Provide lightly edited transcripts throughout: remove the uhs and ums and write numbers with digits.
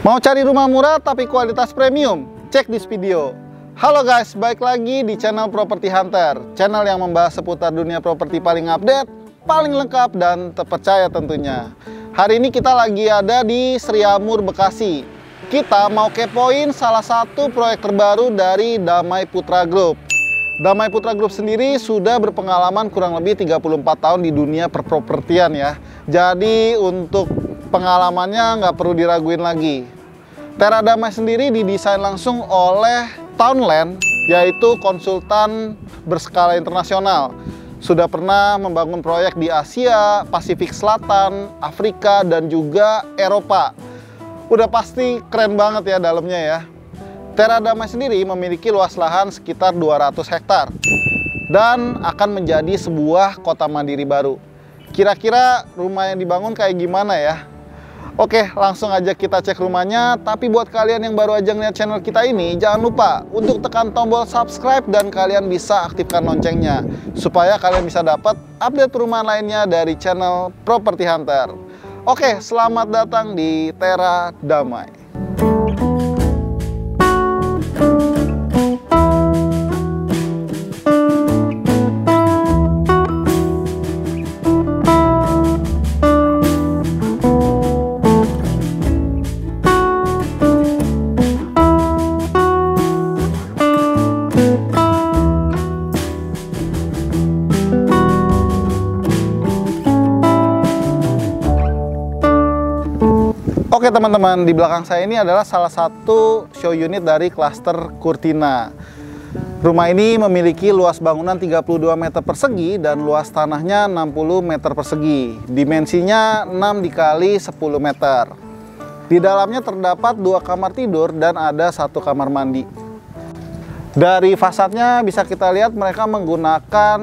Mau cari rumah murah tapi kualitas premium? Cek di video. Halo guys, balik lagi di channel Property Hunter, channel yang membahas seputar dunia properti paling update, paling lengkap dan terpercaya tentunya. Hari ini kita lagi ada di Sriamur, Bekasi. Kita mau kepoin salah satu proyek terbaru dari Damai Putra Group. Damai Putra Group sendiri sudah berpengalaman kurang lebih 34 tahun di dunia perpropertian ya. Jadi untuk pengalamannya nggak perlu diraguin lagi. Tera Damai sendiri didesain langsung oleh Townland, yaitu konsultan berskala internasional. Sudah pernah membangun proyek di Asia, Pasifik Selatan, Afrika, dan juga Eropa. Udah pasti keren banget ya dalamnya ya. Tera Damai sendiri memiliki luas lahan sekitar 200 hektar dan akan menjadi sebuah kota mandiri baru. Kira-kira rumah yang dibangun kayak gimana ya? Oke, langsung aja kita cek rumahnya. Tapi buat kalian yang baru aja ngeliat channel kita ini, jangan lupa untuk tekan tombol subscribe dan kalian bisa aktifkan loncengnya supaya kalian bisa dapat update perumahan lainnya dari channel Property Hunter. Oke, selamat datang di Tera Damai. Oke teman-teman, di belakang saya ini adalah salah satu show unit dari klaster Kurtina. Rumah ini memiliki luas bangunan 32 meter persegi dan luas tanahnya 60 meter persegi. Dimensinya 6 dikali 10 meter. Di dalamnya terdapat 2 kamar tidur dan ada 1 kamar mandi. Dari fasadnya bisa kita lihat mereka menggunakan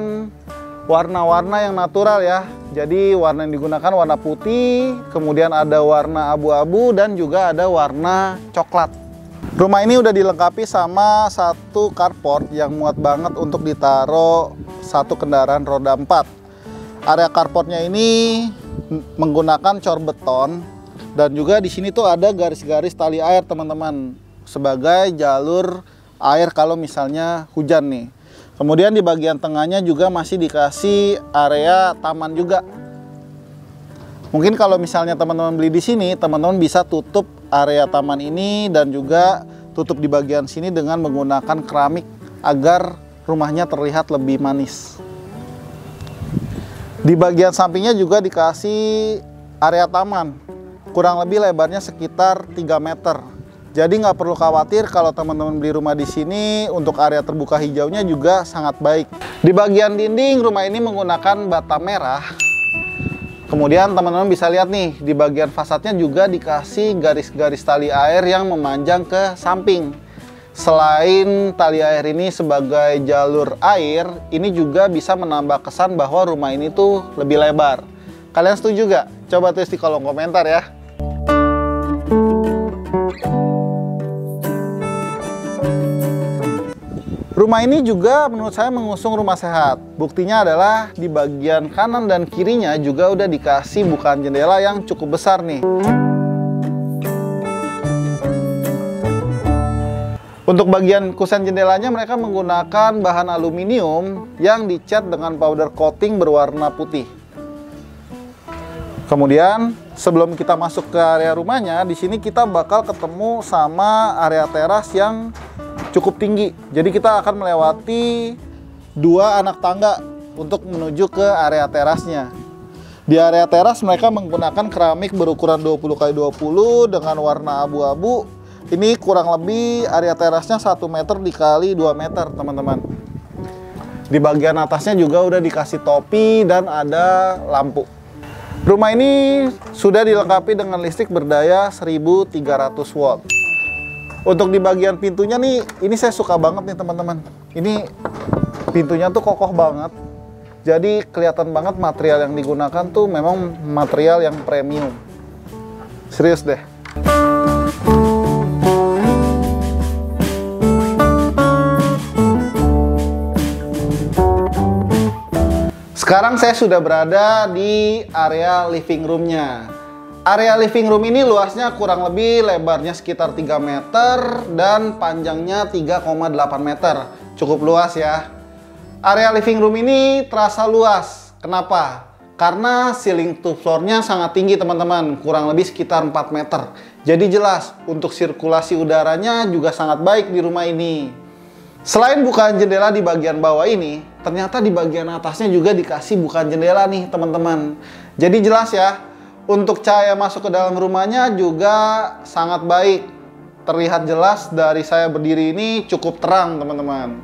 warna-warna yang natural ya. Jadi warna yang digunakan warna putih, kemudian ada warna abu-abu dan juga ada warna coklat. Rumah ini udah dilengkapi sama 1 carport yang muat banget untuk ditaruh 1 kendaraan roda 4. Area carportnya ini menggunakan cor beton dan juga di sini tuh ada garis-garis tali air teman-teman sebagai jalur air kalau misalnya hujan nih. Kemudian di bagian tengahnya juga masih dikasih area taman juga. Mungkin kalau misalnya teman-teman beli di sini, teman-teman bisa tutup area taman ini dan juga tutup di bagian sini dengan menggunakan keramik agar rumahnya terlihat lebih manis. Di bagian sampingnya juga dikasih area taman. Kurang lebih lebarnya sekitar 3 meter. Jadi nggak perlu khawatir kalau teman-teman beli rumah di sini, untuk area terbuka hijaunya juga sangat baik. Di bagian dinding rumah ini menggunakan bata merah. Kemudian teman-teman bisa lihat nih, di bagian fasadnya juga dikasih garis-garis tali air yang memanjang ke samping. Selain tali air ini sebagai jalur air, ini juga bisa menambah kesan bahwa rumah ini tuh lebih lebar. Kalian setuju nggak? Coba tulis di kolom komentar ya. Rumah ini juga menurut saya mengusung rumah sehat. Buktinya adalah di bagian kanan dan kirinya juga udah dikasih bukaan jendela yang cukup besar nih. Untuk bagian kusen jendelanya mereka menggunakan bahan aluminium yang dicat dengan powder coating berwarna putih. Kemudian sebelum kita masuk ke area rumahnya, di sini kita bakal ketemu sama area teras yang cukup tinggi. Jadi kita akan melewati 2 anak tangga untuk menuju ke area terasnya. Di area teras mereka menggunakan keramik berukuran 20x20 dengan warna abu-abu. Ini kurang lebih area terasnya 1 meter dikali 2 meter teman-teman. Di bagian atasnya juga udah dikasih topi dan ada lampu. Rumah ini sudah dilengkapi dengan listrik berdaya 1300 watt. Untuk di bagian pintunya nih, ini saya suka banget nih teman-teman. Ini pintunya tuh kokoh banget. Jadi kelihatan banget material yang digunakan tuh memang material yang premium. Serius deh. Sekarang saya sudah berada di area living roomnya. Area living room ini luasnya kurang lebih lebarnya sekitar 3 meter dan panjangnya 3,8 meter. Cukup luas ya. Area living room ini terasa luas. Kenapa? Karena ceiling to floor-nya sangat tinggi teman-teman, kurang lebih sekitar 4 meter. Jadi jelas untuk sirkulasi udaranya juga sangat baik di rumah ini. Selain bukaan jendela di bagian bawah ini, ternyata di bagian atasnya juga dikasih bukaan jendela nih teman-teman. Jadi jelas ya. Untuk cahaya masuk ke dalam rumahnya juga sangat baik. Terlihat jelas dari saya berdiri ini cukup terang teman-teman.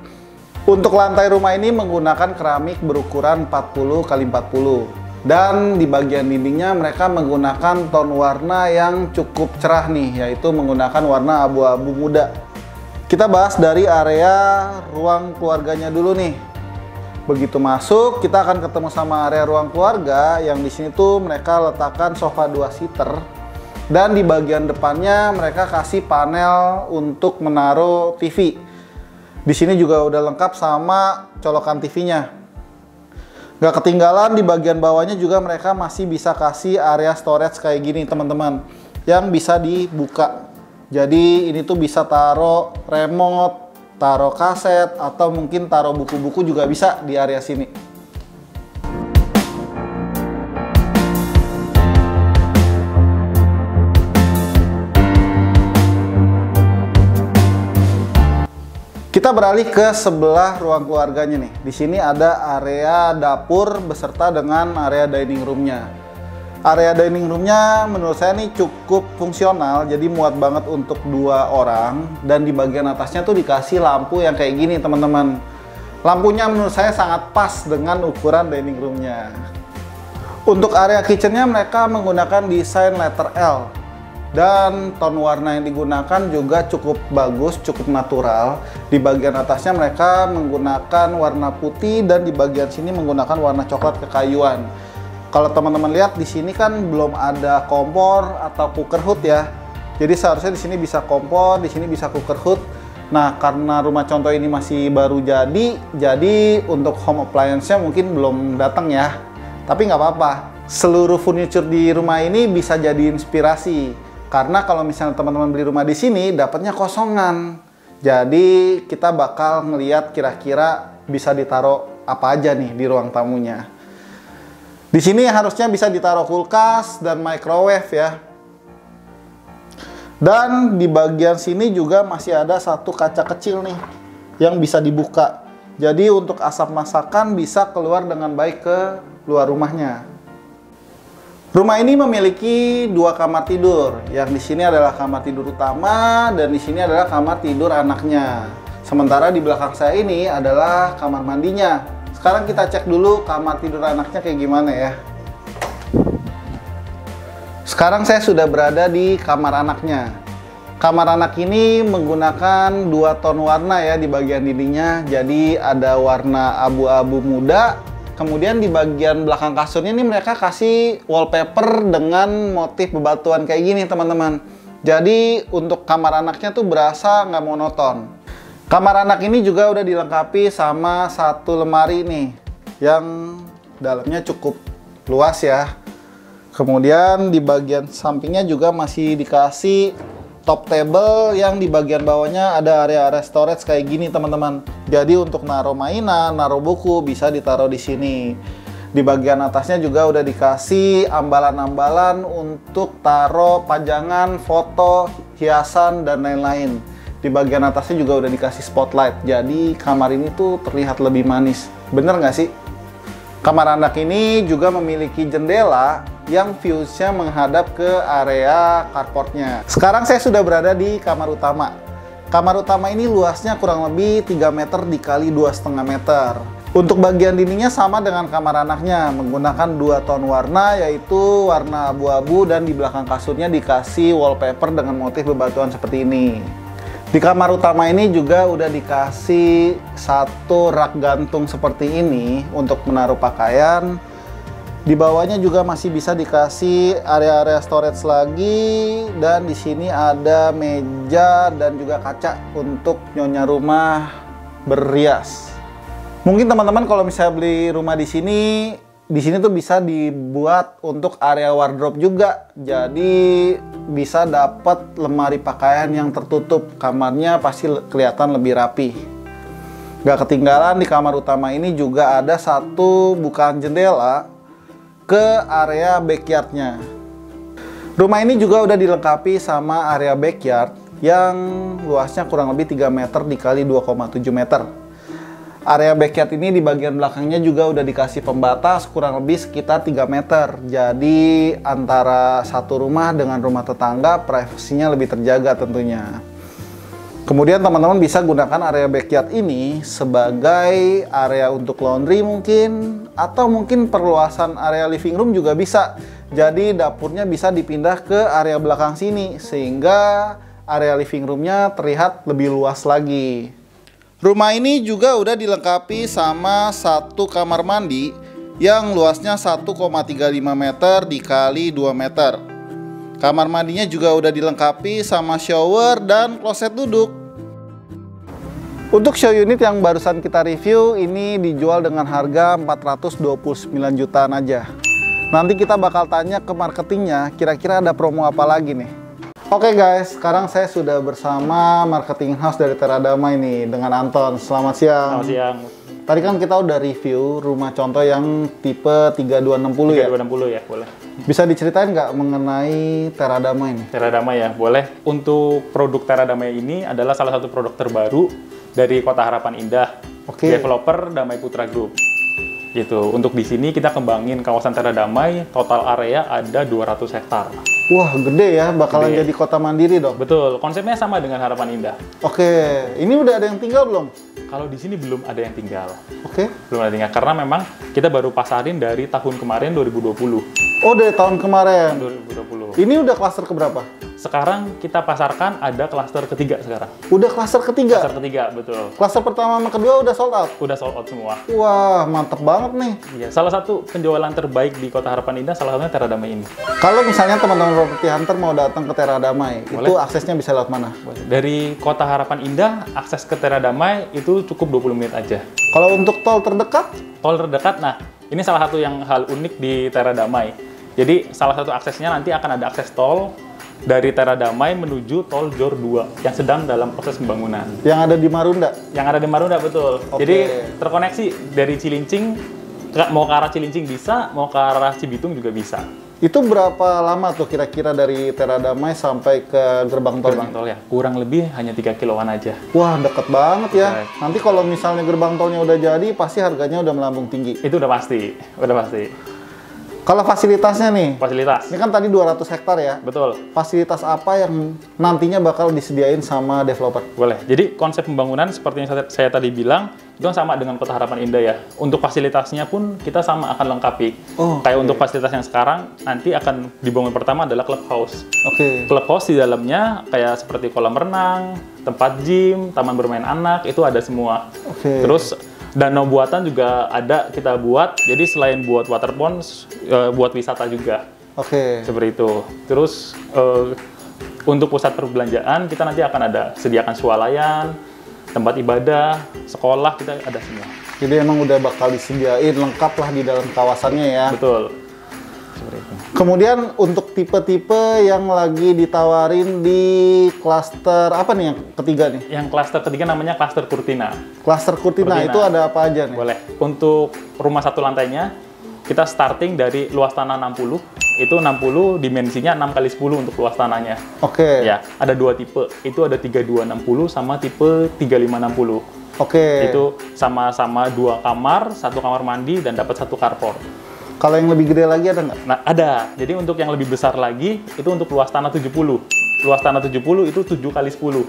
Untuk lantai rumah ini menggunakan keramik berukuran 40 x 40. Dan di bagian dindingnya mereka menggunakan tone warna yang cukup cerah nih, yaitu menggunakan warna abu-abu muda. Kita bahas dari area ruang keluarganya dulu nih. Begitu masuk, kita akan ketemu sama area ruang keluarga yang di sini tuh mereka letakkan sofa 2-seater dan di bagian depannya mereka kasih panel untuk menaruh TV. Di sini juga udah lengkap sama colokan TV-nya. Gak ketinggalan di bagian bawahnya juga mereka masih bisa kasih area storage kayak gini teman-teman, yang bisa dibuka. Jadi ini tuh bisa taruh remote, taruh kaset, atau mungkin taruh buku-buku juga bisa di area sini. Kita beralih ke sebelah ruang keluarganya nih. Di sini ada area dapur beserta dengan area dining room-nya. Area dining room-nya menurut saya nih cukup fungsional, jadi muat banget untuk 2 orang. Dan di bagian atasnya tuh dikasih lampu yang kayak gini teman-teman. Lampunya menurut saya sangat pas dengan ukuran dining room-nya. Untuk area kitchen-nya mereka menggunakan desain letter L. Dan tone warna yang digunakan juga cukup bagus, cukup natural. Di bagian atasnya mereka menggunakan warna putih dan di bagian sini menggunakan warna coklat kekayuan. Kalau teman-teman lihat di sini kan belum ada kompor atau cooker hood ya. Jadi seharusnya di sini bisa kompor, di sini bisa cooker hood. Nah, karena rumah contoh ini masih baru jadi untuk home appliance-nya mungkin belum datang ya. Tapi nggak apa-apa. Seluruh furniture di rumah ini bisa jadi inspirasi. Karena kalau misalnya teman-teman beli rumah di sini dapatnya kosongan. Jadi kita bakal ngeliat kira-kira bisa ditaruh apa aja nih di ruang tamunya. Di sini harusnya bisa ditaruh kulkas dan microwave ya. Dan di bagian sini juga masih ada satu kaca kecil nih yang bisa dibuka. Jadi untuk asap masakan bisa keluar dengan baik ke luar rumahnya. Rumah ini memiliki 2 kamar tidur. Yang di sini adalah kamar tidur utama dan di sini adalah kamar tidur anaknya. Sementara di belakang saya ini adalah kamar mandinya. Sekarang kita cek dulu kamar tidur anaknya kayak gimana ya. Sekarang saya sudah berada di kamar anaknya. Kamar anak ini menggunakan 2 tone warna ya di bagian dindingnya. Jadi ada warna abu-abu muda. Kemudian di bagian belakang kasurnya ini mereka kasih wallpaper dengan motif bebatuan kayak gini teman-teman. Jadi untuk kamar anaknya tuh berasa nggak monoton. Kamar anak ini juga udah dilengkapi sama satu lemari nih yang dalamnya cukup luas ya. Kemudian di bagian sampingnya juga masih dikasih top table yang di bagian bawahnya ada area storage kayak gini teman-teman. Jadi untuk naruh mainan, naruh buku bisa ditaruh di sini. Di bagian atasnya juga udah dikasih ambalan-ambalan untuk taruh pajangan, foto, hiasan dan lain-lain. Di bagian atasnya juga udah dikasih spotlight, jadi kamar ini tuh terlihat lebih manis. Bener nggak sih? Kamar anak ini juga memiliki jendela yang views-nya menghadap ke area carportnya. Sekarang saya sudah berada di kamar utama. Kamar utama ini luasnya kurang lebih 3 meter dikali 2,5 meter. Untuk bagian dindingnya sama dengan kamar anaknya, menggunakan 2 tone warna, yaitu warna abu-abu dan di belakang kasurnya dikasih wallpaper dengan motif bebatuan seperti ini. Di kamar utama ini juga udah dikasih satu rak gantung seperti ini untuk menaruh pakaian. Di bawahnya juga masih bisa dikasih area-area storage lagi, dan di sini ada meja dan juga kaca untuk nyonya rumah berrias. Mungkin teman-teman kalau misalnya beli rumah di sini di sini tuh bisa dibuat untuk area wardrobe juga. Jadi bisa dapat lemari pakaian yang tertutup. Kamarnya pasti kelihatan lebih rapi. Gak ketinggalan, di kamar utama ini juga ada satu bukaan jendela ke area backyardnya. Rumah ini juga udah dilengkapi sama area backyard yang luasnya kurang lebih 3 meter dikali 2,7 meter. Area backyard ini di bagian belakangnya juga udah dikasih pembatas kurang lebih sekitar 3 meter. Jadi antara satu rumah dengan rumah tetangga privasinya lebih terjaga tentunya. Kemudian teman-teman bisa gunakan area backyard ini sebagai area untuk laundry mungkin, atau mungkin perluasan area living room juga bisa. Jadi dapurnya bisa dipindah ke area belakang sini sehingga area living roomnya terlihat lebih luas lagi. Rumah ini juga udah dilengkapi sama satu kamar mandi yang luasnya 1,35 meter dikali 2 meter. Kamar mandinya juga udah dilengkapi sama shower dan kloset duduk. Untuk show unit yang barusan kita review ini dijual dengan harga 429 jutaan aja. Nanti kita bakal tanya ke marketingnya, kira-kira ada promo apa lagi nih. Oke guys, sekarang saya sudah bersama marketing house dari Teradamai nih dengan Anton. Selamat siang. Selamat siang. Tadi kan kita udah review rumah contoh yang tipe 3260 ya? 3260 ya, boleh. Bisa diceritain nggak mengenai Teradamai ini? Teradamai ya, boleh. Untuk produk Teradamai ini adalah salah satu produk terbaru dari Kota Harapan Indah. Oke. Developer Damai Putra Group. Gitu. Untuk di sini kita kembangin kawasan Teradamai, total area ada 200 hektar. Wah, gede ya, bakalan Gede. jadi kota mandiri dong. Betul, konsepnya sama dengan Harapan Indah. Oke, ini udah ada yang tinggal belum? Kalau di sini belum ada yang tinggal. Oke. Belum ada yang tinggal karena memang kita baru pasarin dari tahun kemarin 2020. Oh, dari tahun kemarin. 2020. Ini udah klaster keberapa? Sekarang kita pasarkan ada klaster ketiga sekarang. Udah klaster ketiga? Klaster ketiga, betul. Klaster pertama sama kedua udah sold out? Udah sold out semua. Wah, mantep banget nih. Iya, salah satu penjualan terbaik di Kota Harapan Indah salah satunya Teradamai ini. Kalau misalnya teman-teman properti hunter mau datang ke Teradamai, Boleh. itu aksesnya bisa lewat mana? Dari Kota Harapan Indah, akses ke Teradamai itu cukup 20 menit aja. Kalau untuk tol terdekat? Tol terdekat, nah ini salah satu yang hal unik di Teradamai. Jadi salah satu aksesnya nanti akan ada akses tol dari Teradamai menuju tol Jor 2 yang sedang dalam proses pembangunan. Yang ada di Marunda? Yang ada di Marunda, betul. Oke. Jadi terkoneksi dari Cilincing, mau ke arah Cilincing bisa, mau ke arah Cibitung juga bisa. Itu berapa lama tuh kira-kira dari Teradamai sampai ke gerbang tol? Gerbang tol ya, kurang lebih hanya 3 kiloan aja. Wah, deket banget ya. Deket. Nanti kalau misalnya gerbang tolnya udah jadi, pasti harganya udah melambung tinggi. Itu udah pasti, udah pasti. Kalau fasilitasnya nih, Fasilitas, ini kan tadi 200 hektar ya. betul. Fasilitas apa yang nantinya bakal disediain sama developer? Boleh. Jadi konsep pembangunan seperti yang saya tadi bilang, itu sama dengan Kota Harapan Indah ya. Untuk fasilitasnya pun kita sama akan lengkapi. Oh, Kayak oke. untuk fasilitas yang sekarang, nanti akan dibangun pertama adalah clubhouse. Oke. Clubhouse di dalamnya kayak seperti kolam renang, tempat gym, taman bermain anak, itu ada semua. Oke. Terus danau buatan juga ada kita buat. Jadi selain buat water ponds, buat wisata juga. Oke. Seperti itu. Terus untuk pusat perbelanjaan kita nanti akan ada sediakan swalayan, tempat ibadah, sekolah, kita ada semua. Jadi emang udah bakal disediain lengkap lah di dalam kawasannya ya. Betul. Seperti itu. Kemudian untuk tipe-tipe yang lagi ditawarin di klaster apa nih yang ketiga nih? Yang klaster ketiga namanya klaster Kurtina. Klaster Kurtina, Kurtina. itu ada apa aja nih? Boleh. Untuk rumah satu lantainya, kita starting dari luas tanah 60. Itu 60 dimensinya 6 kali 10 untuk luas tanahnya. Oke. Ya, ada dua tipe. Itu ada 3260 sama tipe 3560. Oke. Itu sama-sama 2 kamar, 1 kamar mandi, dan dapat 1 carport. Kalau yang lebih gede lagi ada nggak? Nah, ada. Jadi untuk yang lebih besar lagi, itu untuk luas tanah 70. Luas tanah 70 itu 7 kali 10.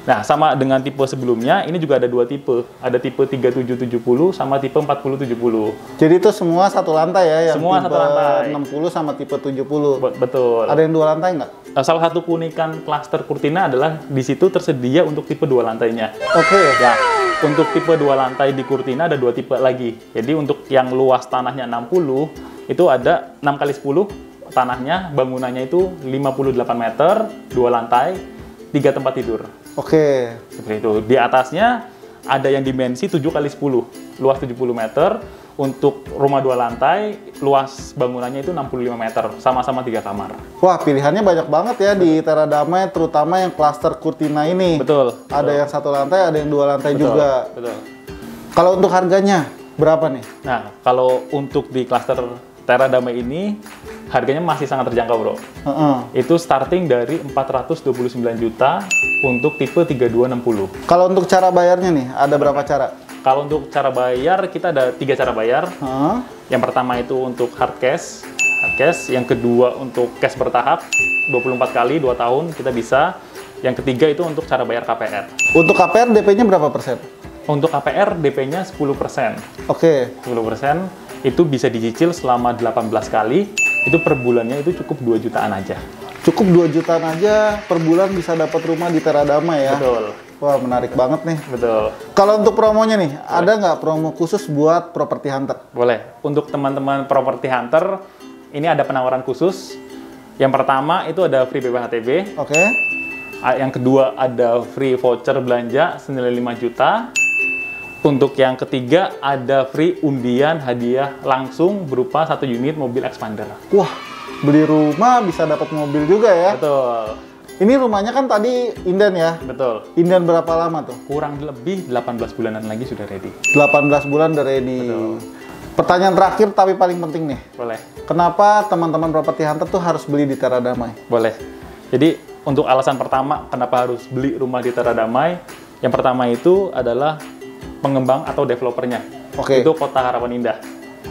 Nah, sama dengan tipe sebelumnya, ini juga ada 2 tipe. Ada tipe 3770 sama tipe 4070. Jadi itu semua satu lantai ya? Yang Semua tipe satu lantai. 60 sama tipe 70. Betul. Ada yang 2 lantai nggak? Salah satu keunikan klaster Kurtina adalah di situ tersedia untuk tipe 2 lantainya. Oke. Ya, untuk tipe 2 lantai di Kurtina ada 2 tipe lagi. Jadi untuk yang luas tanahnya 60, itu ada 6 kali 10 tanahnya, bangunannya itu 58 meter, 2 lantai, 3 tempat tidur. Oke. Seperti itu. Di atasnya ada yang dimensi 7 kali 10, luas 70 meter, Untuk rumah 2 lantai, luas bangunannya itu 65 meter, sama-sama 3 kamar. Wah, pilihannya banyak banget ya di Terra Damai, terutama yang klaster Kurtina ini. Betul. Ada yang 1 lantai, ada yang 2 lantai Betul, juga. betul. Kalau untuk harganya, berapa nih? Nah, kalau untuk di klaster Terra Damai ini, harganya masih sangat terjangkau, bro. Itu starting dari 429 juta untuk tipe 3260. Kalau untuk cara bayarnya nih, ada berapa cara? Kalau untuk cara bayar, kita ada 3 cara bayar. Yang pertama itu untuk hard cash. Yang kedua untuk cash bertahap, 24 kali, 2 tahun kita bisa. Yang ketiga itu untuk cara bayar KPR. Untuk KPR DP-nya berapa persen? Untuk KPR DP-nya 10%. Oke. 10% itu bisa dicicil selama 18 kali. Itu per bulannya itu cukup 2 jutaan aja. Cukup 2 jutaan aja per bulan bisa dapat rumah di Terra Damai ya? Betul. Wah, menarik banget nih. Betul. Kalau untuk promonya nih, ada nggak promo khusus buat Property Hunter? Boleh. Untuk teman-teman Property Hunter, ini ada penawaran khusus. Yang pertama itu ada free BPHTB. Oke. Yang kedua ada free voucher belanja senilai 5 juta. Untuk yang ketiga ada free undian hadiah langsung berupa 1 unit mobil expander. Wah, beli rumah bisa dapat mobil juga ya? Betul. Ini rumahnya kan tadi inden ya? Betul. Inden berapa lama tuh? Kurang lebih 18 bulanan lagi sudah ready. 18 bulan udah ready. Betul. Pertanyaan terakhir tapi paling penting nih. Boleh. Kenapa teman-teman Property Hunter tuh harus beli di Terra Damai? Boleh. Jadi untuk alasan pertama kenapa harus beli rumah di Terra Damai, yang pertama itu adalah pengembang atau developernya. Oke. Itu Kota Harapan Indah.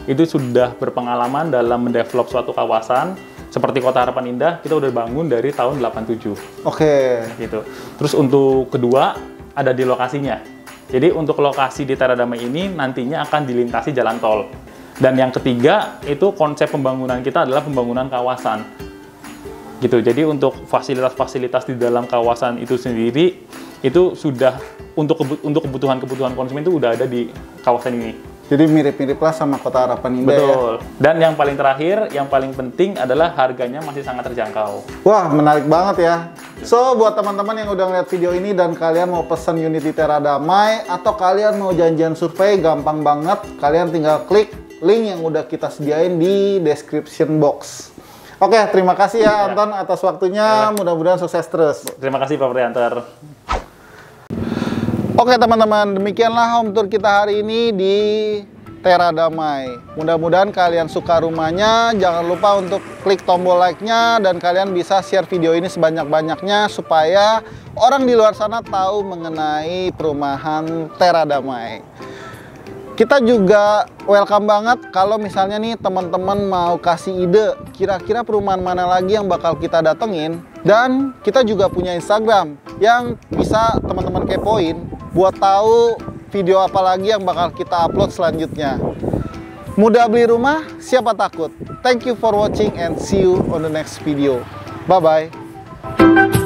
Itu sudah berpengalaman dalam mendevelop suatu kawasan. Seperti Kota Harapan Indah, kita udah bangun dari tahun 87. Oke. Gitu. Terus untuk kedua, ada di lokasinya. Jadi untuk lokasi di Terra Damai ini nantinya akan dilintasi jalan tol. Dan yang ketiga, itu konsep pembangunan kita adalah pembangunan kawasan. Gitu. Jadi untuk fasilitas-fasilitas di dalam kawasan itu sendiri, itu sudah untuk kebutuhan konsumen itu udah ada di kawasan ini. Jadi mirip-mirip lah sama Kota Harapan Indah. Betul. Ya? Dan yang paling terakhir, yang paling penting adalah harganya masih sangat terjangkau. Wah, menarik banget ya. So, buat teman-teman yang udah ngeliat video ini dan kalian mau pesen unit di Terra Damai atau kalian mau janjian survei, gampang banget. Kalian tinggal klik link yang udah kita sediain di description box. Oke, terima kasih ya Anton atas waktunya. Mudah-mudahan sukses terus. Terima kasih Property Hunter. Oke teman-teman, demikianlah home tour kita hari ini di Terra Damai. Mudah-mudahan kalian suka rumahnya. Jangan lupa untuk klik tombol like-nya dan kalian bisa share video ini sebanyak-banyaknya supaya orang di luar sana tahu mengenai perumahan Terra Damai. Kita juga welcome banget kalau misalnya nih teman-teman mau kasih ide kira-kira perumahan mana lagi yang bakal kita datengin. Dan kita juga punya Instagram yang bisa teman-teman kepoin buat tahu video apa lagi yang bakal kita upload selanjutnya. Mudah beli rumah, siapa takut? Thank you for watching and see you on the next video. Bye-bye.